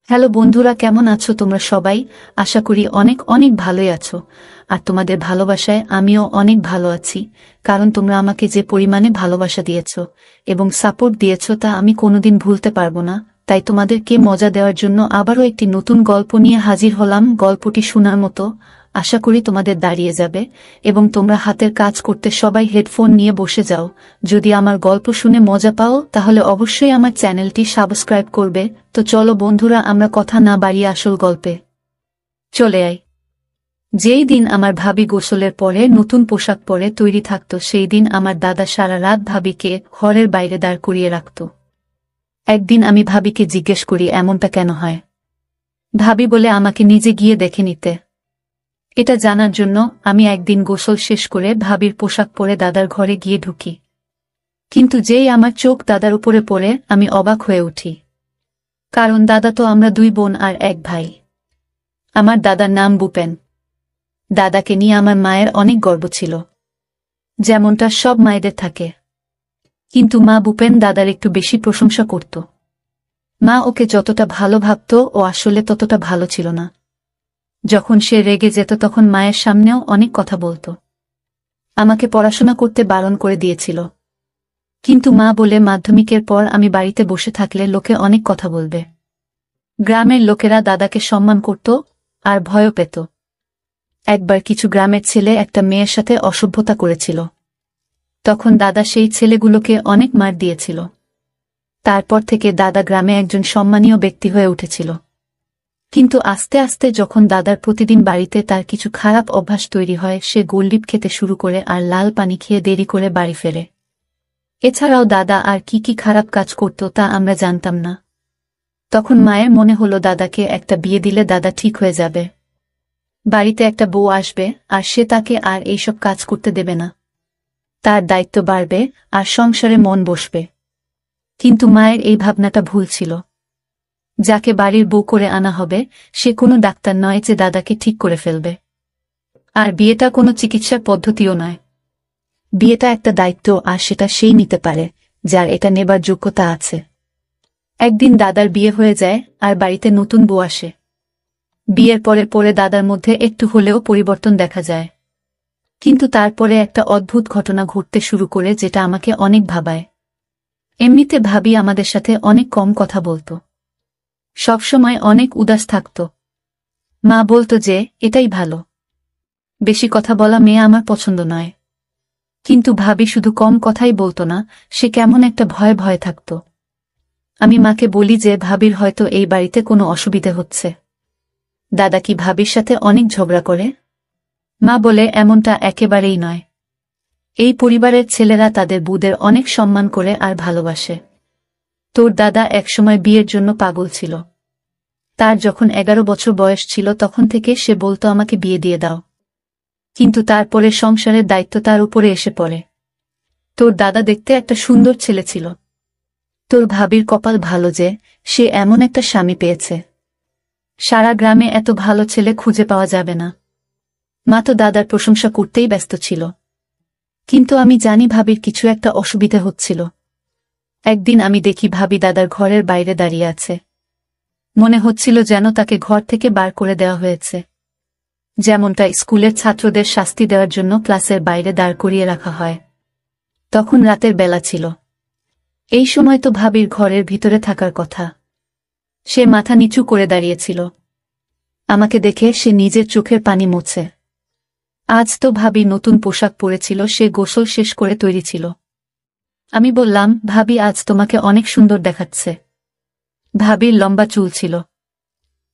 Hello বন্ধুরা, কেমন আছো তোমরা সবাই? আশা করি অনেক অনেক ভালোই আছো। আর তোমাদের ভালোবাসায় আমিও অনেক ভালো আছি, কারণ তোমরা আমাকে যে পরিমাণে ভালোবাসা দিয়েছো এবং সাপোর্ট দিয়েছো তা আমি কোনোদিন ভুলতে পারবো না। তাই তোমাদেরকে মজা দেওয়ার জন্য আবারও একটি নতুন গল্প নিয়ে হাজির হলাম। গল্পটি শোনার মতো, আশা করি তোমাদের দাঁড়িয়ে যাবে এবং তোমরা হাতের কাজ করতে সবাই হেডফোন নিয়ে বসে যাও। যদি আমার গল্প শুনে মজা পাও তাহলে অবশ্যই আমার চ্যানেলটি সাবস্ক্রাইব করবে। তো চলো বন্ধুরা, আমরা কথা না বাড়িয়ে আসল গল্পে চলে আই। যেই দিন আমার ভাবি গোসলের পরে নতুন পোশাক পরে তৈরি থাকত, সেই দিন আমার দাদা সারা রাত ভাবিকে ঘরের বাইরে দাঁড় করিয়ে রাখত। একদিন আমি ভাবিকে জিজ্ঞেস করি, এমনটা কেন হয়? ভাবি বলে, আমাকে নিজে গিয়ে দেখে নিতে। এটা জানার জন্য আমি একদিন গোসল শেষ করে ভাবির পোশাক পরে দাদার ঘরে গিয়ে ঢুকি। কিন্তু যেই আমার চোখ দাদার উপরে পড়ে, আমি অবাক হয়ে উঠি। কারণ দাদা তো আমরা দুই বোন আর এক ভাই। আমার দাদার নাম ভূপেন। দাদাকে নিয়ে আমার মায়ের অনেক গর্ব ছিল, যেমনটা সব মায়েদের থাকে। কিন্তু মা ভূপেন দাদার একটু বেশি প্রশংসা করত। মা ওকে যতটা ভালো ভাবত, ও আসলে ততটা ভালো ছিল না। যখন সে রেগে যেত তখন মায়ের সামনেও অনেক কথা বলত। আমাকে পড়াশোনা করতে বারণ করে দিয়েছিল, কিন্তু মা বলে মাধ্যমিকের পর আমি বাড়িতে বসে থাকলে লোকে অনেক কথা বলবে। গ্রামের লোকেরা দাদাকে সম্মান করত আর ভয়ও পেত। একবার কিছু গ্রামের ছেলে একটা মেয়ের সাথে অসভ্যতা করেছিল। তখন দাদা সেই ছেলেগুলোকে অনেক মার দিয়েছিল। তারপর থেকে দাদা গ্রামে একজন সম্মানীয় ব্যক্তি হয়ে উঠেছিল। কিন্তু আস্তে আস্তে যখন দাদার প্রতিদিন বাড়িতে তার কিছু খারাপ অভ্যাস তৈরি হয়, সে গোলডিপ খেতে শুরু করে আর লাল পানি খেয়ে দেরি করে বাড়ি ফেরে। এছাড়াও দাদা আর কি কি খারাপ কাজ করত তা আমরা জানতাম না। তখন মায়ের মনে হলো দাদাকে একটা বিয়ে দিলে দাদা ঠিক হয়ে যাবে। বাড়িতে একটা বউ আসবে আর সে তাকে আর এইসব কাজ করতে দেবে না। তার দায়িত্ব বাড়বে আর সংসারে মন বসবে। কিন্তু মায়ের এই ভাবনাটা ভুল ছিল। যাকে বাড়ির বউ করে আনা হবে সে কোনো ডাক্তার নয় যে দাদাকে ঠিক করে ফেলবে। আর বিয়েটা কোনো চিকিৎসার পদ্ধতিও নয়। বিয়েটা একটা দায়িত্ব, আর সেটা সেই নিতে পারে যার এটা নেবার যোগ্যতা আছে। একদিন দাদার বিয়ে হয়ে যায় আর বাড়িতে নতুন বউ আসে। বিয়ের পরে পরে দাদার মধ্যে একটু হলেও পরিবর্তন দেখা যায়। কিন্তু তারপরে একটা অদ্ভুত ঘটনা ঘটতে শুরু করে, যেটা আমাকে অনেক ভাবায়। এমনিতে ভাবি আমাদের সাথে অনেক কম কথা বলতো, সবসময় অনেক উদাস থাকত। মা বলতো যে এটাই ভালো, বেশি কথা বলা মেয়ে আমার পছন্দ নয়। কিন্তু ভাবি শুধু কম কথাই বলতো না, সে কেমন একটা ভয়ে ভয়ে থাকত। আমি মাকে বলি যে ভাবির হয়তো এই বাড়িতে কোনো অসুবিধে হচ্ছে। দাদা কি ভাবির সাথে অনেক ঝগড়া করে? মা বলে, এমনটা একেবারেই নয়। এই পরিবারের ছেলেরা তাদের বউদের অনেক সম্মান করে আর ভালোবাসে। তোর দাদা একসময় বিয়ের জন্য পাগল ছিল। তার যখন 11 বছর বয়স ছিল তখন থেকে সে বলতো, আমাকে বিয়ে দিয়ে দাও। কিন্তু তারপরে সংসারের দায়িত্ব তার উপরে এসে পড়ে। তোর দাদা দেখতে একটা সুন্দর ছেলে ছিল। তোর ভাবির কপাল ভালো যে সে এমন একটা স্বামী পেয়েছে। সারা গ্রামে এত ভালো ছেলে খুঁজে পাওয়া যাবে না। মা তো দাদার প্রশংসা করতেই ব্যস্ত ছিল। কিন্তু আমি জানি ভাবির কিছু একটা অসুবিধা হচ্ছিল। একদিন আমি দেখি ভাবি দাদার ঘরের বাইরে দাঁড়িয়ে আছে। মনে হচ্ছিল যেন তাকে ঘর থেকে বার করে দেওয়া হয়েছে। যেমনটা স্কুলের ছাত্রদের শাস্তি দেওয়ার জন্য ক্লাসের বাইরে দাঁড় করিয়ে রাখা হয়। তখন রাতের বেলা ছিল। এই সময় তো ভাবির ঘরের ভিতরে থাকার কথা। সে মাথা নিচু করে দাঁড়িয়েছিল। আমাকে দেখে সে নিজের চোখের পানি মুছে। আজ তো ভাবি নতুন পোশাক পরেছিল, সে গোসল শেষ করে তৈরি ছিল। আমি বললাম, ভাবি আজ তোমাকে অনেক সুন্দর দেখাচ্ছে। ভাবির লম্বা চুল ছিল।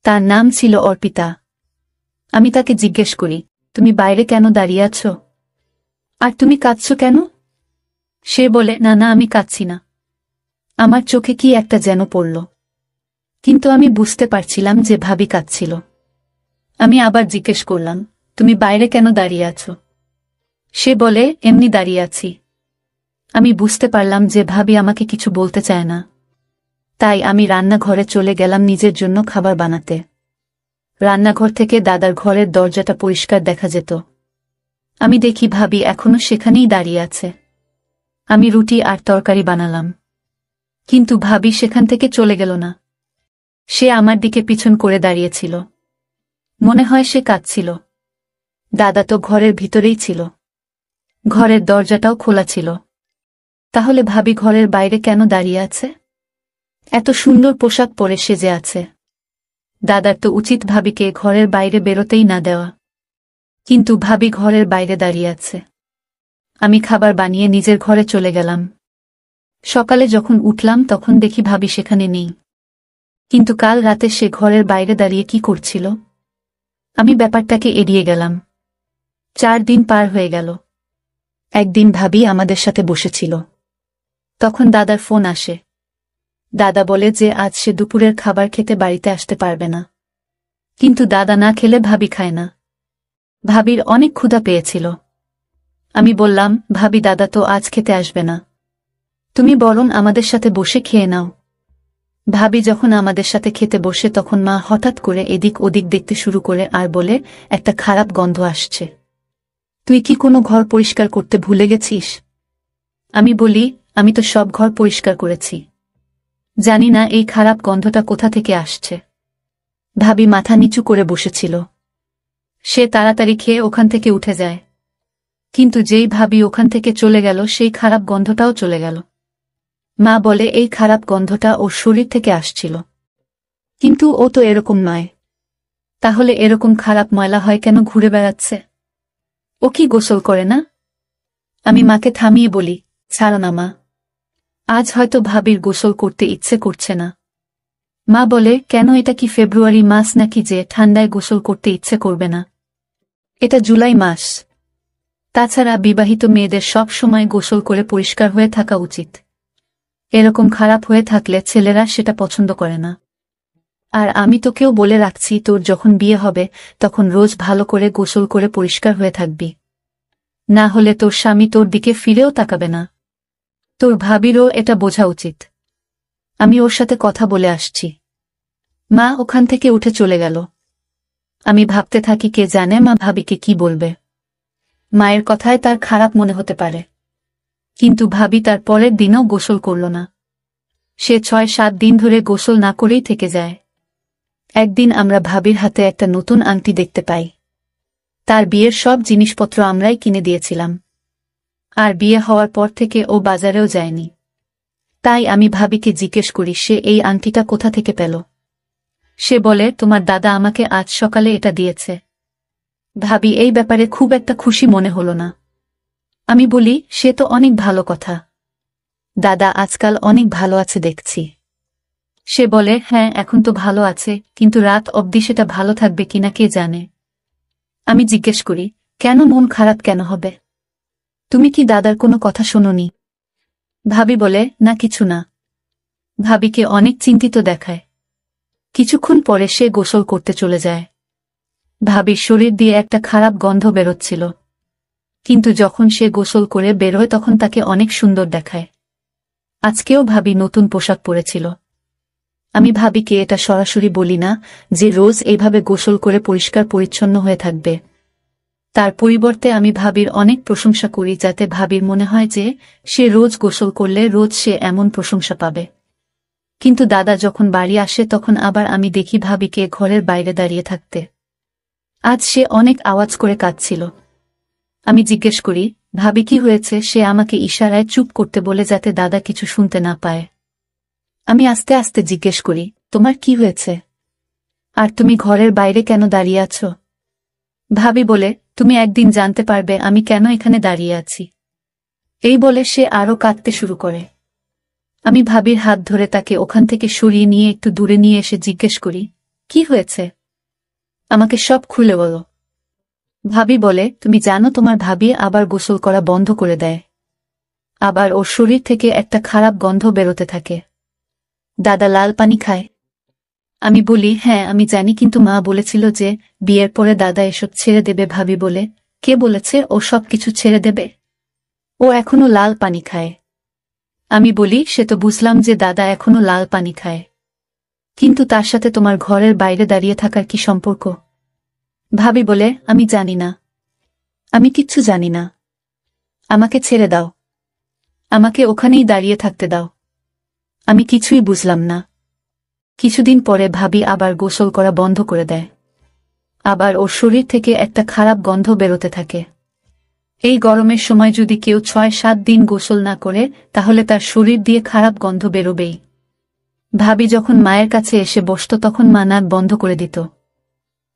তার নাম ছিল অর্পিতা। আমি তাকে জিজ্ঞেস করি, তুমি বাইরে কেন দাঁড়িয়ে আছো? আর তুমি কাঁদছো কেন? সে বলে, না না, আমি কাঁদছি না। আমার চোখে কি একটা যেন পড়ল। কিন্তু আমি বুঝতে পারছিলাম যে ভাবি কাঁদছিল। আমি আবার জিজ্ঞেস করলাম, তুমি বাইরে কেন দাঁড়িয়ে আছো? সে বলে, এমনি দাঁড়িয়ে আছি। আমি বুঝতে পারলাম যে ভাবি আমাকে কিছু বলতে চায় না। তাই আমি রান্নাঘরে চলে গেলাম নিজের জন্য খাবার বানাতে। রান্নাঘর থেকে দাদার ঘরের দরজাটা পরিষ্কার দেখা যেত। আমি দেখি ভাবি এখনো সেখানেই দাঁড়িয়ে আছে। আমি রুটি আর তরকারি বানালাম, কিন্তু ভাবি সেখান থেকে চলে গেল না। সে আমার দিকে পিছন করে দাঁড়িয়েছিল। মনে হয় সে কাঁদছিল। দাদা তো ঘরের ভিতরেই ছিল। ঘরের দরজাটাও খোলা ছিল। তাহলে ভাবি ঘরের বাইরে কেন দাঁড়িয়ে আছে? এত সুন্দর পোশাক পরে সেজে আছে। দাদার তো উচিত ভাবিকে ঘরের বাইরে বেরোতেই না দেওয়া। কিন্তু ভাবি ঘরের বাইরে দাঁড়িয়ে আছে। আমি খাবার বানিয়ে নিজের ঘরে চলে গেলাম। সকালে যখন উঠলাম তখন দেখি ভাবি সেখানে নেই। কিন্তু কাল রাতে সে ঘরের বাইরে দাঁড়িয়ে কি করছিল? আমি ব্যাপারটাকে এড়িয়ে গেলাম। 4 দিন পার হয়ে গেল। একদিন ভাবি আমাদের সাথে বসেছিল। তখন দাদার ফোন আসে। দাদা বলে যে আজ সে দুপুরের খাবার খেতে বাড়িতে আসতে পারবে না। কিন্তু দাদা না খেলে ভাবি খায় না। ভাবির অনেক ক্ষুধা পেয়েছিল। আমি বললাম, ভাবি দাদা তো আজ খেতে আসবে না, তুমি বরং আমাদের সাথে বসে খেয়ে নাও। ভাবি যখন আমাদের সাথে খেতে বসে তখন মা হঠাৎ করে এদিক ওদিক দেখতে শুরু করে আর বলে, একটা খারাপ গন্ধ আসছে। তুই কি কোনো ঘর পরিষ্কার করতে ভুলে গেছিস? আমি বলি, আমি তো সব ঘর পরিষ্কার করেছি। জানি না এই খারাপ গন্ধটা কোথা থেকে আসছে। ভাবি মাথা নিচু করে বসেছিল। সে তাড়াতাড়ি খেয়ে ওখান থেকে উঠে যায়। কিন্তু যেই ভাবি ওখান থেকে চলে গেল সেই খারাপ গন্ধটাও চলে গেল। মা বলে এই খারাপ গন্ধটা ওর শরীর থেকে আসছিল। কিন্তু ও তো এরকম নয়। তাহলে এরকম খারাপ ময়লা হয় কেন ঘুরে বেড়াচ্ছে? ও কি গোসল করে না? আমি মাকে থামিয়ে বলি, ছাড়ো না মা, আজ হয়তো ভাবির গোসল করতে ইচ্ছে করছে না। মা বলে, কেন, এটা কি ফেব্রুয়ারি মাস নাকি যে ঠান্ডায় গোসল করতে ইচ্ছে করবে না? এটা জুলাই মাস। তাছাড়া বিবাহিত মেয়েদের সব সময় গোসল করে পরিষ্কার হয়ে থাকা উচিত। এরকম খারাপ হয়ে থাকলে ছেলেরা সেটা পছন্দ করে না। আর আমি তোকেও বলে রাখছি, তোর যখন বিয়ে হবে তখন রোজ ভালো করে গোসল করে পরিষ্কার হয়ে থাকবি। না হলে তোর স্বামী তোর দিকে ফিরেও তাকাবে না। তোর ভাবিরও এটা বোঝা উচিত। আমি ওর সাথে কথা বলে আসছি। মা ওখান থেকে উঠে চলে গেল। আমি ভাবতে থাকি, কে জানে মা ভাবিকে কি বলবে। মায়ের কথায় তার খারাপ মনে হতে পারে। কিন্তু ভাবি তার পরের দিনও গোসল করল না। সে 6-7 দিন ধরে গোসল না করেই থেকে যায়। একদিন আমরা ভাবির হাতে একটা নতুন আংটি দেখতে পাই। তার বিয়ের সব জিনিসপত্র আমরাই কিনে দিয়েছিলাম। আর বিয়ে হওয়ার পর থেকে ও বাজারেও যায়নি। তাই আমি ভাবিকে জিজ্ঞেস করি, সে এই আংটিটা কোথা থেকে পেল? সে বলে, তোমার দাদা আমাকে আজ সকালে এটা দিয়েছে। ভাবি এই ব্যাপারে খুব একটা খুশি মনে হলো না। আমি বলি, সে তো অনেক ভালো কথা। দাদা আজকাল অনেক ভালো আছে দেখছি। সে বলে, হ্যাঁ এখন তো ভালো আছে, কিন্তু রাত অবধি সেটা ভালো থাকবে কিনা কে জানে। আমি জিজ্ঞেস করি, কেন, মন খারাপ কেন হবে? তুমি কি দাদার কোনো কথা শোনোনি? ভাবি বলে, না কিছু না। ভাবিকে অনেক চিন্তিত দেখায়। কিছুক্ষণ পরে সে গোসল করতে চলে যায়। ভাবির শরীর দিয়ে একটা খারাপ গন্ধ বেরোচ্ছিল। কিন্তু যখন সে গোসল করে বেরোয় তখন তাকে অনেক সুন্দর দেখায়। আজকেও ভাবি নতুন পোশাক পরেছিল। আমি ভাবিকে এটা সরাসরি বলি না যে রোজ এইভাবে গোসল করে পরিষ্কার পরিচ্ছন্ন হয়ে থাকবে। তার পরিবর্তে আমি ভাবির অনেক প্রশংসা করি, যাতে ভাবির মনে হয় যে সে রোজ গোসল করলে রোজ সে এমন প্রশংসা পাবে। কিন্তু দাদা যখন বাড়ি আসে তখন আবার আমি দেখি ভাবিকে ঘরের বাইরে দাঁড়িয়ে থাকতে। আজ সে অনেক আওয়াজ করে কাঁদছিল। আমি জিজ্ঞেস করি, ভাবি কি হয়েছে? সে আমাকে ইশারায় চুপ করতে বলে যাতে দাদা কিছু শুনতে না পায়। আমি আস্তে আস্তে জিজ্ঞেস করি, তোমার কি হয়েছে? আর তুমি ঘরের বাইরে কেন দাঁড়িয়ে আছো? ভাবি বলে, তুমি একদিন জানতে পারবে আমি কেন এখানে দাঁড়িয়ে আছি। এই বলে সে আরো কাঁদতে শুরু করে। আমি ভাবির হাত ধরে তাকে ওখান থেকে সরিয়ে নিয়ে একটু দূরে নিয়ে এসে জিজ্ঞেস করি, কি হয়েছে? আমাকে সব খুলে বলো। ভাবি বলে, তুমি জানো তোমার ভাবি আবার গোসল করা বন্ধ করে দেয়। আবার ওর শরীর থেকে একটা খারাপ গন্ধ বেরোতে থাকে। দাদা লাল পানি খায়। আমি বলি, হ্যাঁ আমি জানি, কিন্তু মা বলেছিল যে বিয়ের পরে দাদা এসব ছেড়ে দেবে। ভাবি বলে, কে বলেছে ও সব কিছু ছেড়ে দেবে? ও এখনো লাল পানি খায়। আমি বলি, সে তো বুঝলাম যে দাদা এখনো লাল পানি খায়, কিন্তু তার সাথে তোমার ঘরের বাইরে দাঁড়িয়ে থাকার কি সম্পর্ক? ভাবি বলে, আমি জানি না, আমি কিচ্ছু জানি না। আমাকে ছেড়ে দাও, আমাকে ওখানেই দাঁড়িয়ে থাকতে দাও। আমি কিছুই বুঝলাম না। কিছুদিন পরে ভাবি আবার গোসল করা বন্ধ করে দেয়। আবার ওর শরীর থেকে একটা খারাপ গন্ধ বেরোতে থাকে। এই গরমের সময় যদি কেউ ৬-৭ দিন গোসল না করে তাহলে তার শরীর দিয়ে খারাপ গন্ধ বেরোবেই। ভাবি যখন মায়ের কাছে এসে বসত তখন মা নাক বন্ধ করে দিত।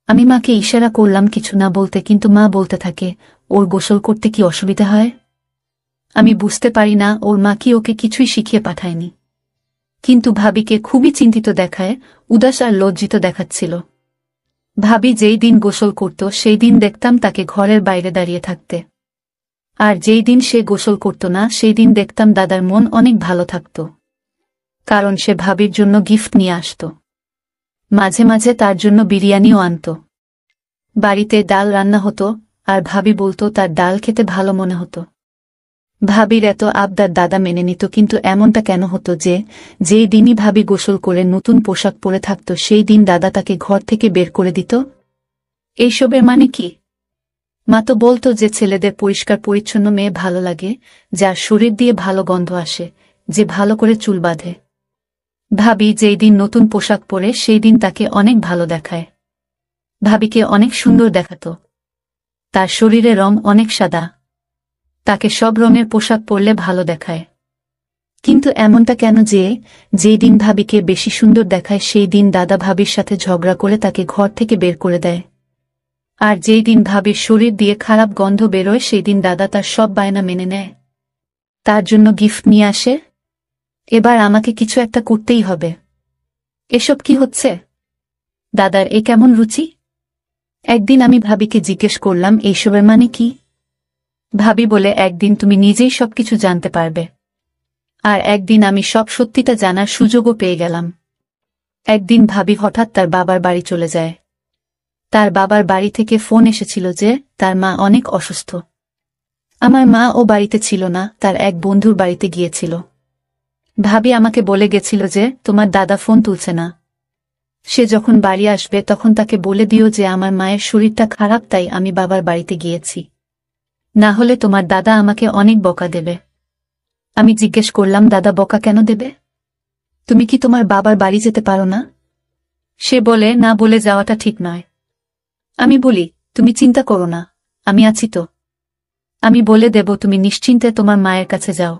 আমি মাকে ইশারা করলাম কিছু না বলতে, কিন্তু মা বলতে থাকে, ওর গোসল করতে কি অসুবিধা হয়? আমি বুঝতে পারি না ওর মা কি ওকে কিছুই শিখিয়ে পাঠায়নি। কিন্তু ভাবিকে খুবই চিন্তিত দেখায়, উদাস আর লজ্জিত দেখাচ্ছিল। ভাবি যেই দিন গোসল করত সেই দিন দেখতাম তাকে ঘরের বাইরে দাঁড়িয়ে থাকতে। আর যেই দিন সে গোসল করত না সেই দিন দেখতাম দাদার মন অনেক ভালো থাকত, কারণ সে ভাবির জন্য গিফট নিয়ে আসত। মাঝে মাঝে তার জন্য বিরিয়ানিও আনত। বাড়িতে ডাল রান্না হতো আর ভাবি বলতো তার ডাল খেতে ভালো মনে হতো। ভাবির এত আবদার দাদা মেনে নিত, কিন্তু এমনটা কেন হতো যে যেই দিনই ভাবি গোসল করে নতুন পোশাক পরে থাকত সেই দিন দাদা তাকে ঘর থেকে বের করে দিত? এইসবের মানে কি? মা তো বলতো যে ছেলেদের পরিষ্কার পরিচ্ছন্ন মেয়ে ভালো লাগে, যার শরীর দিয়ে ভালো গন্ধ আসে, যে ভালো করে চুল বাঁধে। ভাবি যেই দিন নতুন পোশাক পরে সেই দিন তাকে অনেক ভালো দেখায়। ভাবিকে অনেক সুন্দর দেখাতো। তার শরীরে রং অনেক সাদা, তাকে সব রঙের পোশাক পরলে ভালো দেখায়। কিন্তু এমনটা কেন যে যেই দিন ভাবিকে বেশি সুন্দর দেখায় সেই দিন দাদা ভাবির সাথে ঝগড়া করে তাকে ঘর থেকে বের করে দেয়? আর যেই দিন ভাবির শরীর দিয়ে খারাপ গন্ধ বেরোয় সেই দিন দাদা তার সব বায়না মেনে নেয়, তার জন্য গিফট নিয়ে আসে? এবার আমাকে কিছু একটা করতেই হবে। এসব কি হচ্ছে? দাদার এ কেমন রুচি? একদিন আমি ভাবিকে জিজ্ঞেস করলাম, এইসবের মানে কি? ভাবি বলে, একদিন তুমি নিজেই সবকিছু জানতে পারবে। আর একদিন আমি সব সত্যিটা জানার সুযোগও পেয়ে গেলাম। একদিন ভাবি হঠাৎ তার বাবার বাড়ি চলে যায়। তার বাবার বাড়ি থেকে ফোন এসেছিল যে তার মা অনেক অসুস্থ। আমার মা ও বাড়িতে ছিল না, তার এক বন্ধুর বাড়িতে গিয়েছিল। ভাবি আমাকে বলে গেছিল যে তোমার দাদা ফোন তুলছে না, সে যখন বাড়ি আসবে তখন তাকে বলে দিও যে আমার মায়ের শরীরটা খারাপ, তাই আমি বাবার বাড়িতে গিয়েছি, না হলে তোমার দাদা আমাকে অনেক বকা দেবে। আমি জিজ্ঞেস করলাম, দাদা বকা কেন দেবে? তুমি কি তোমার বাবার বাড়ি যেতে পারো না? সে বলে, না, বলে যাওয়াটা ঠিক নয়। আমি বলি, তুমি চিন্তা করো না, আমি আছি তো, আমি বলে দেব, তুমি নিশ্চিন্তে তোমার মায়ের কাছে যাও।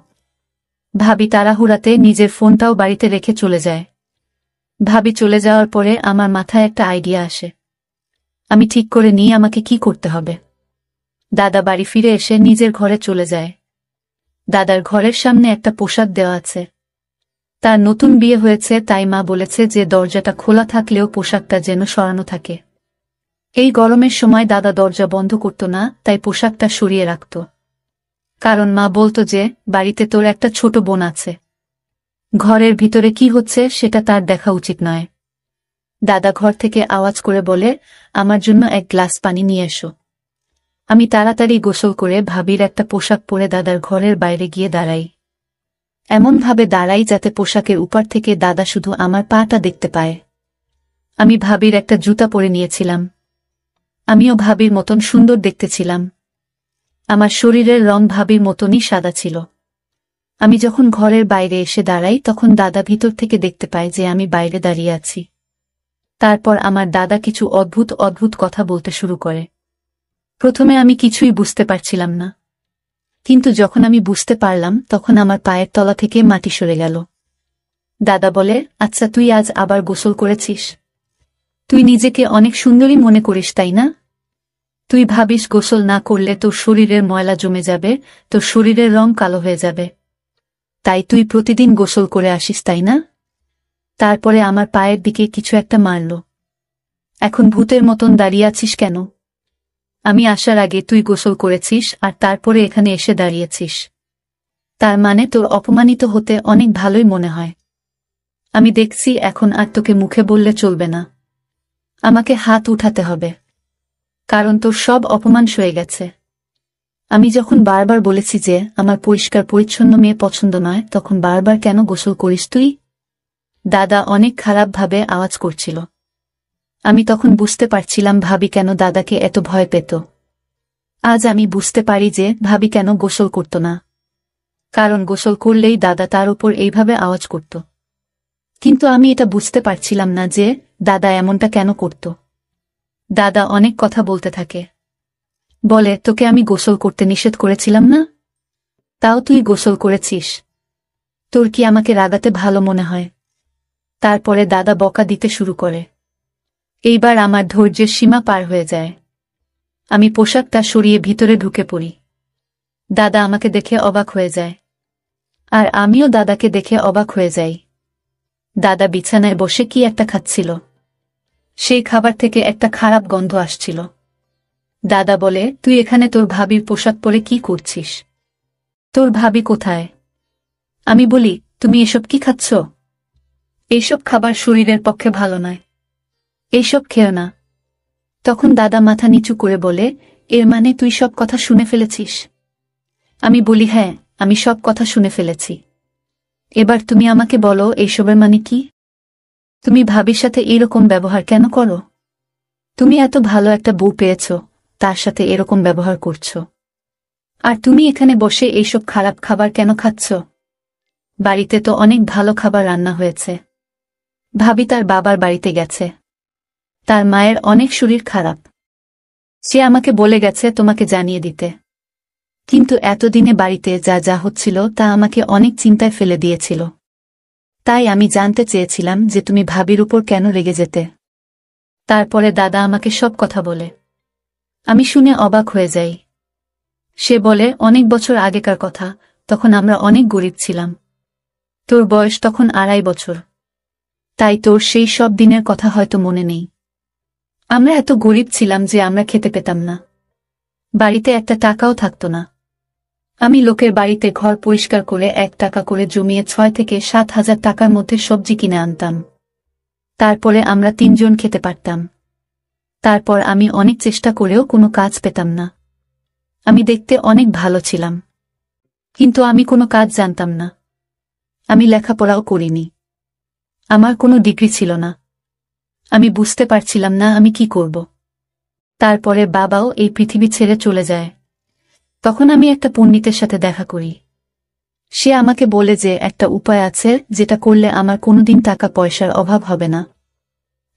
ভাবি তাড়াহুড়াতে নিজের ফোনটাও বাড়িতে রেখে চলে যায়। ভাবি চলে যাওয়ার পরে আমার মাথায় একটা আইডিয়া আসে। আমি ঠিক করে নিই আমাকে কি করতে হবে। দাদা বাড়ি ফিরে এসে নিজের ঘরে চলে যায়। দাদার ঘরের সামনে একটা পোশাক দেওয়া আছে। তার নতুন বিয়ে হয়েছে, তাই মা বলেছে যে দরজাটা খোলা থাকলেও পোশাকটা যেন সরানো থাকে। এই গরমের সময় দাদা দরজা বন্ধ করত না, তাই পোশাকটা সরিয়ে রাখত। কারণ মা বলতো যে বাড়িতে তোর একটা ছোট বোন আছে, ঘরের ভিতরে কি হচ্ছে সেটা তার দেখা উচিত নয়। দাদা ঘর থেকে আওয়াজ করে বলে, আমার জন্য এক গ্লাস পানি নিয়ে এসো। আমি তাড়াতাড়ি গোসল করে ভাবির একটা পোশাক পরে দাদার ঘরের বাইরে গিয়ে দাঁড়াই। এমনভাবে দাঁড়াই যাতে পোশাকের উপর থেকে দাদা শুধু আমার পাটা দেখতে পায়। আমি ভাবির একটা জুতা পরে নিয়েছিলাম। আমিও ভাবির মতন সুন্দর দেখতে ছিলাম। আমার শরীরের রং ভাবির মতনই সাদা ছিল। আমি যখন ঘরের বাইরে এসে দাঁড়াই তখন দাদা ভিতর থেকে দেখতে পায় যে আমি বাইরে দাঁড়িয়ে আছি। তারপর আমার দাদা কিছু অদ্ভুত অদ্ভুত কথা বলতে শুরু করে। প্রথমে আমি কিছুই বুঝতে পারছিলাম না, কিন্তু যখন আমি বুঝতে পারলাম তখন আমার পায়ের তলা থেকে মাটি সরে গেল। দাদা বলে, আচ্ছা, তুই আজ আবার গোসল করেছিস? তুই নিজেকে অনেক সুন্দরী মনে করিস, তাই না? তুই ভাবিস গোসল না করলে তোর শরীরের ময়লা জমে যাবে, তোর শরীরের রং কালো হয়ে যাবে, তাই তুই প্রতিদিন গোসল করে আসিস, তাই না? তারপরে আমার পায়ের দিকে কিছু একটা মারল। এখন ভূতের মতন দাঁড়িয়ে আছিস কেন? আমি আসার আগে তুই গোসল করেছিস আর তারপরে এখানে এসে দাঁড়িয়েছিস, তার মানে তোর অপমানিত হতে অনেক ভালোই মনে হয়। আমি দেখছি এখন আর তোকে মুখে বললে চলবে না, আমাকে হাত উঠাতে হবে, কারণ তোর সব অপমান সয়ে গেছে। আমি যখন বারবার বলেছি যে আমার পরিষ্কার পরিচ্ছন্ন মেয়ে পছন্দ নয়, তখন বারবার কেন গোসল করিস তুই? দাদা অনেক খারাপভাবে আওয়াজ করছিল। আমি তখন বুঝতে পারছিলাম ভাবি কেন দাদাকে এত ভয় পেত। আজ আমি বুঝতে পারি যে ভাবি কেন গোসল করত না, কারণ গোসল করলেই দাদা তার উপর এইভাবে আওয়াজ করত। কিন্তু আমি এটা বুঝতে পারছিলাম না যে দাদা এমনটা কেন করত। দাদা অনেক কথা বলতে থাকে, বলে তোকে আমি গোসল করতে নিষেধ করেছিলাম না, তাও তুই গোসল করেছিস, তোর কি আমাকে রাগাতে ভালো মনে হয়। তারপরে দাদা বকা দিতে শুরু করে। এইবার আমার ধৈর্যের সীমা পার হয়ে যায়। আমি পোশাকটা সরিয়ে ভিতরে ঢুকে পড়ি। দাদা আমাকে দেখে অবাক হয়ে যায়, আর আমিও দাদাকে দেখে অবাক হয়ে যাই। দাদা বিছানায় বসে কি একটা খাচ্ছিল। সেই খাবার থেকে একটা খারাপ গন্ধ আসছিল। দাদা বলে, তুই এখানে তোর ভাবির পোশাক পরে কি করছিস? তোর ভাবি কোথায়? আমি বলি, তুমি এসব কি খাচ্ছ? এইসব খাবার শরীরের পক্ষে ভালো নয়, এইসব খেও না। তখন দাদা মাথা নিচু করে বলে, এর মানে তুই সব কথা শুনে ফেলেছিস? আমি বলি, হ্যাঁ, আমি সব কথা শুনে ফেলেছি। এবার তুমি আমাকে বলো এইসবের মানে কি? তুমি ভাবির সাথে এরকম ব্যবহার কেন করো? তুমি এত ভালো একটা বউ পেয়েছ, তার সাথে এরকম ব্যবহার করছো। আর তুমি এখানে বসে এইসব খারাপ খাবার কেন খাচ্ছ? বাড়িতে তো অনেক ভালো খাবার রান্না হয়েছে। ভাবি তার বাবার বাড়িতে গেছে, তার মায়ের অনেক শরীর খারাপ, সে আমাকে বলে গেছে তোমাকে জানিয়ে দিতে। কিন্তু এতদিনে বাড়িতে যা যা হচ্ছিল তা আমাকে অনেক চিন্তায় ফেলে দিয়েছিল। তাই আমি জানতে চেয়েছিলাম যে তুমি ভাবির উপর কেন রেগে যেতে। তারপরে দাদা আমাকে সব কথা বলে। আমি শুনে অবাক হয়ে যাই। সে বলে, অনেক বছর আগেকার কথা, তখন আমরা অনেক গরিব ছিলাম। তোর বয়স তখন 2.5 বছর, তাই তোর সেই সব দিনের কথা হয়তো মনে নেই। আমরা এত গরিব ছিলাম যে আমরা খেতে পেতাম না, বাড়িতে একটা টাকাও থাকত না। আমি লোকের বাড়িতে ঘর পরিষ্কার করে 1 টাকা করে জমিয়ে 6 থেকে 7 হাজার টাকার মধ্যে সবজি কিনে আনতাম। তারপরে আমরা 3 জন খেতে পারতাম। তারপর আমি অনেক চেষ্টা করেও কোনো কাজ পেতাম না। আমি দেখতে অনেক ভালো ছিলাম, কিন্তু আমি কোনো কাজ জানতাম না। আমি লেখাপড়াও করিনি, আমার কোনো ডিগ্রি ছিল না। আমি বুঝতে পারছিলাম না আমি কি করব। তারপরে বাবাও এই পৃথিবী ছেড়ে চলে যায়। তখন আমি একটা পণ্ডিতের সাথে দেখা করি। সে আমাকে বলে যে একটা উপায় আছে যেটা করলে আমার কোনোদিন টাকা পয়সার অভাব হবে না।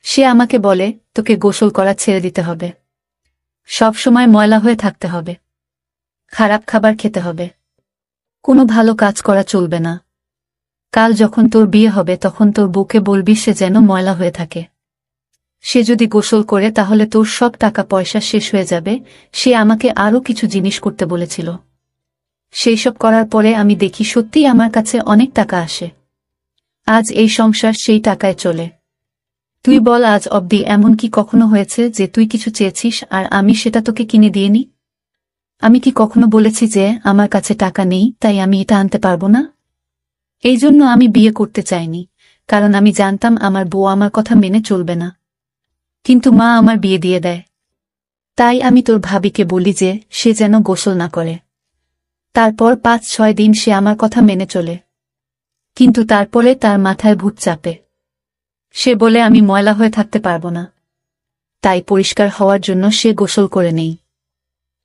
সে আমাকে বলে, তোকে গোসল করা ছেড়ে দিতে হবে, সব সময় ময়লা হয়ে থাকতে হবে, খারাপ খাবার খেতে হবে, কোনো ভালো কাজ করা চলবে না। কাল যখন তোর বিয়ে হবে তখন তোর বউকে বলবি সে যেন ময়লা হয়ে থাকে। সে যদি গোসল করে তাহলে তোর সব টাকা পয়সা শেষ হয়ে যাবে। সে আমাকে আরও কিছু জিনিস করতে বলেছিল। সেই সব করার পরে আমি দেখি সত্যিই আমার কাছে অনেক টাকা আসে। আজ এই সংসার সেই টাকায় চলে। তুই বল, আজ অবধি এমন কি কখনো হয়েছে যে তুই কিছু চেয়েছিস আর আমি সেটা তোকে কিনে দিইনি? আমি কি কখনো বলেছি যে আমার কাছে টাকা নেই তাই আমি এটা আনতে পারবো না? এই জন্য আমি বিয়ে করতে চাইনি, কারণ আমি জানতাম আমার বউ আমার কথা মেনে চলবে না। কিন্তু মা আমার বিয়ে দিয়ে দেয়। তাই আমি তোর ভাবিকে বলি যে সে যেন গোসল না করে। তারপর 5-6 দিন সে আমার কথা মেনে চলে, কিন্তু তারপরে তার মাথায় ভূত চাপে। সে বলে আমি ময়লা হয়ে থাকতে পারবো না, তাই পরিষ্কার হওয়ার জন্য সে গোসল করে নেই।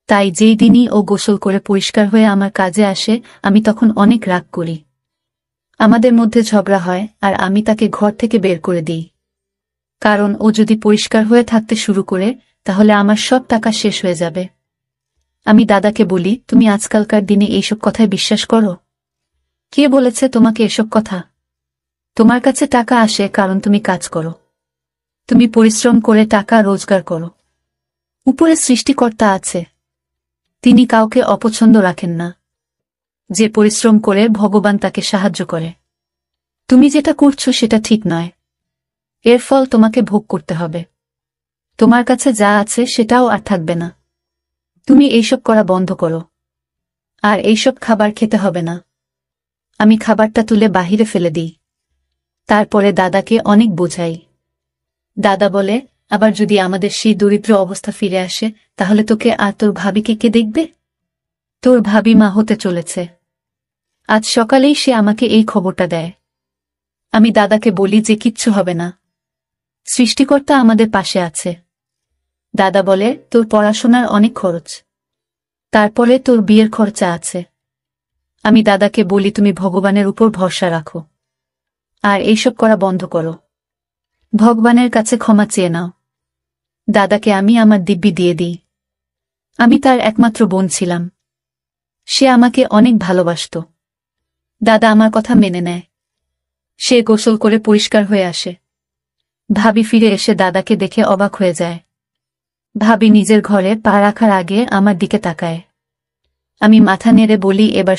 তাই যেই দিনই ও গোসল করে পরিষ্কার হয়ে আমার কাজে আসে আমি তখন অনেক রাগ করি। আমাদের মধ্যে ঝগড়া হয় আর আমি তাকে ঘর থেকে বের করে দিই, কারণ ও যদি পরিষ্কার হয়ে থাকতে শুরু করে তাহলে আমার সব টাকা শেষ হয়ে যাবে। আমি দাদাকে বলি, তুমি আজকালকার দিনে এইসব কথায় বিশ্বাস করো? কে বলেছে তোমাকে এসব কথা? তোমার কাছে টাকা আসে কারণ তুমি কাজ করো, তুমি পরিশ্রম করে টাকা রোজগার করো। উপরে সৃষ্টিকর্তা আছে, তিনি কাউকে অপছন্দ রাখেন না। যে পরিশ্রম করে ভগবান তাকে সাহায্য করে। তুমি যেটা করছো সেটা ঠিক নয়, এর ফল তোমাকে ভোগ করতে হবে। তোমার কাছে যা আছে সেটাও আর থাকবে না। তুমি এইসব করা বন্ধ করো, আর এইসব খাবার খেতে হবে না। আমি খাবারটা তুলে বাহিরে ফেলে দিই। তারপরে দাদাকে অনেক বোঝাই। দাদা বলে, আবার যদি আমাদের সেই দরিদ্র অবস্থা ফিরে আসে তাহলে তোকে আর তোর ভাবিকে কে দেখবে? তোর ভাবি মা হতে চলেছে। আজ সকালেই সে আমাকে এই খবরটা দেয়। আমি দাদাকে বলি যে কিচ্ছু হবে না, সৃষ্টিকর্তা আমাদের পাশে আছে। দাদা বলে, তোর পড়াশোনার অনেক খরচ, তারপরে তোর বিয়ের খরচা আছে। আমি দাদাকে বলি, তুমি ভগবানের উপর ভরসা রাখো, আর এইসব করা বন্ধ করো। ভগবানের কাছে ক্ষমা চেয়ে নাও। দাদাকে আমি আমার দিব্যি দিয়ে দিই। আমি তার একমাত্র বোন ছিলাম। সে আমাকে অনেক ভালোবাসত। দাদা আমার কথা মেনে নেয়। সে গোসল করে পরিষ্কার হয়ে আসে। ভাবি ফিরে এসে দাদাকে দেখে অবাক হয়ে যায়। ভাবি নিজের ঘরে পা রাখার আগে আমার দিকে তাকায়। আমি মাথা নেড়ে বলি, এবার